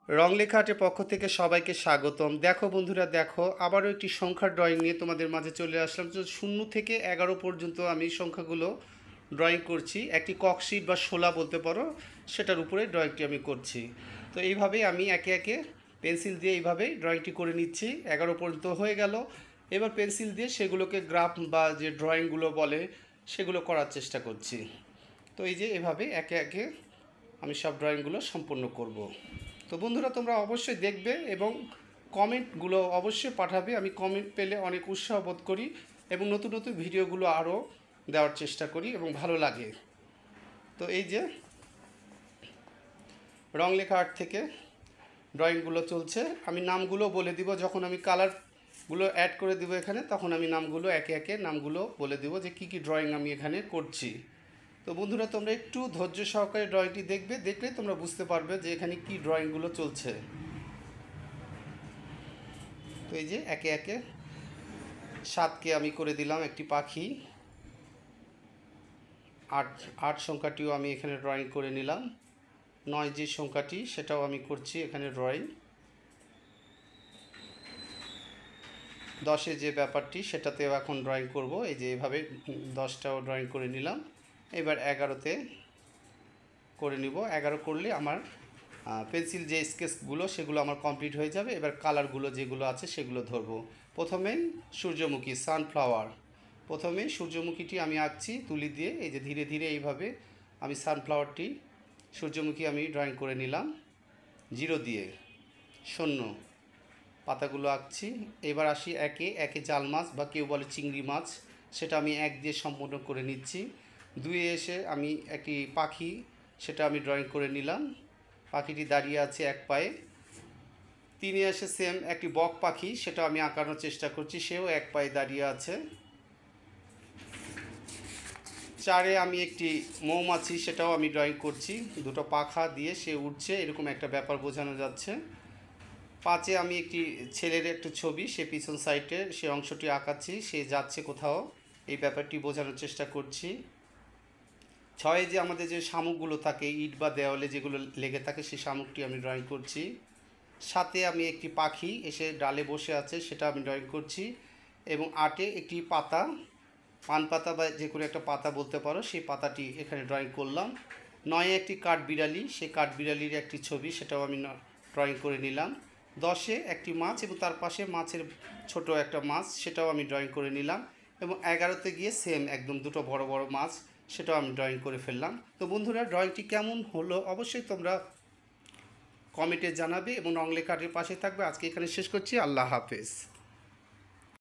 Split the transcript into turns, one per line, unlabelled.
রং লেখা আর্টের পক্ষ থেকে সবাইকে স্বাগতম। দেখো বন্ধুরা, দেখো আবারও একটি সংখ্যার ড্রয়িং নিয়ে তোমাদের মাঝে চলে আসলাম। তো 0 থেকে 11 পর্যন্ত আমি সংখ্যাগুলো ড্রয়িং করছি। একটি ককশিট বা শোলা বলতে পারো, সেটার উপরে ড্রয়িংটি আমি করছি। তো এইভাবেই আমি একে একে পেন্সিল দিয়ে এইভাবেই ড্রয়িংটি করে নিচ্ছি। 11 পর্যন্ত হয়ে গেল। এবার পেন্সিল দিয়ে সেগুলোকে গ্রাফ বা যে ড্রয়িংগুলো বলে সেগুলো করার চেষ্টা করছি। তো এই যে এভাবে একে একে আমি সব ড্রয়িংগুলো সম্পূর্ণ করব। তো বন্ধুরা, তোমরা অবশ্যই দেখবে এবং কমেন্টগুলো অবশ্যই পাঠাবে। আমি কমেন্ট পেলে অনেক উৎসাহ বোধ করি এবং নতুন নতুন ভিডিওগুলো আরও দেওয়ার চেষ্টা করি এবং ভালো লাগে। তো এই যে রং লেখা আর্ট থেকে ড্রয়িংগুলো চলছে। আমি নামগুলো বলে দিব, যখন আমি কালারগুলো অ্যাড করে দিব এখানে, তখন আমি নামগুলো একে একে নামগুলো বলে দিব যে কী কী ড্রয়িং আমি এখানে করছি। তো বন্ধুরা, তোমরা একটু ধৈর্য সহকারে ড্রয়িংটি দেখবে, দেখলে তোমরা বুঝতে পারবে যে এখানে কি ড্রয়িংগুলো চলছে। তো এই যে একে একে 7কে আমি করে দিলাম একটি পাখি। 8 সংখ্যাটিও আমি এখানে ড্রয়িং করে নিলাম। 9 যে সংখ্যাটি সেটাও আমি করছি এখানে ড্রয়িং। 10 যে ব্যাপারটি সেটাতেও এখন ড্রয়িং করব। এই যে এভাবে 10টাও ড্রয়িং করে নিলাম। এবার 11তে করে নিব। 11 করলে আমার পেন্সিল যে স্কেচগুলো সেগুলো আমার কমপ্লিট হয়ে যাবে। এবার কালারগুলো যেগুলো আছে সেগুলো ধরবো। প্রথমেই সূর্যমুখী, সানফ্লাওয়ার। প্রথমেই সূর্যমুখীটি আমি আঁকছি তুলি দিয়ে। এই যে ধীরে ধীরে এইভাবে আমি সানফ্লাওয়ারটি, সূর্যমুখী আমি ড্রয়িং করে নিলাম 0 দিয়ে। 0 পাতাগুলো আঁকছি। এবার আসি একে একে জাল মাছ বা কেউ বলে চিংড়ি মাছ, সেটা আমি 1 দিয়ে সম্পূর্ণ করে নিচ্ছি। 2 এসে আমি একটি পাখি, সেটা আমি ড্রয়িং করে নিলাম। পাখিটি দাঁড়িয়ে আছে এক পায়ে। 3 এসে সেম একটি বক পাখি, সেটা আমি আঁকানোর চেষ্টা করছি, সেও এক পায়ে দাঁড়িয়ে আছে। 4 আমি একটি মৌমাছি, সেটাও আমি ড্রয়িং করছি, দুটো পাখা দিয়ে সে উঠছে, এরকম একটা ব্যাপার বোঝানো যাচ্ছে। 5 আমি একটি ছেলের একটা ছবি, সে পিছন সাইডে সে অংশটি আঁকাচ্ছি, সে যাচ্ছে কোথাও, এই ব্যাপারটি বোঝানোর চেষ্টা করছি। 6 যে আমাদের যে শামুকগুলো থাকে ইট বা দেওয়ালে যেগুলো লেগে থাকে, সেই শামুকটি আমি ড্রয়িং করছি। 7 আমি একটি পাখি এসে ডালে বসে আছে, সেটা আমি ড্রয়িং করছি। এবং 8 একটি পাতা, পান পাতা বা যে কোনো একটা পাতা বলতে পারো, সেই পাতাটি এখানে ড্রয়িং করলাম। 9 একটি কাঠবিড়ালি, সেই কাঠবিড়ালির একটি ছবি, সেটাও আমি ড্রয়িং করে নিলাম। 10 একটি মাছ এবং তার পাশে মাছের ছোট একটা মাছ, সেটাও আমি ড্রয়িং করে নিলাম। এবং 11তে গিয়ে সেম একদম দুটো বড় বড় মাছ, সেটাও আমি ড্রয়িং করে ফেললাম। তো বন্ধুরা, ড্রয়িংটি কেমন হলো অবশ্যই তোমরা কমেন্টে জানাবে এবং রং লেখা আর্টের পাশে থাকবে। আজকে এখানে শেষ করছি। আল্লাহ হাফেজ।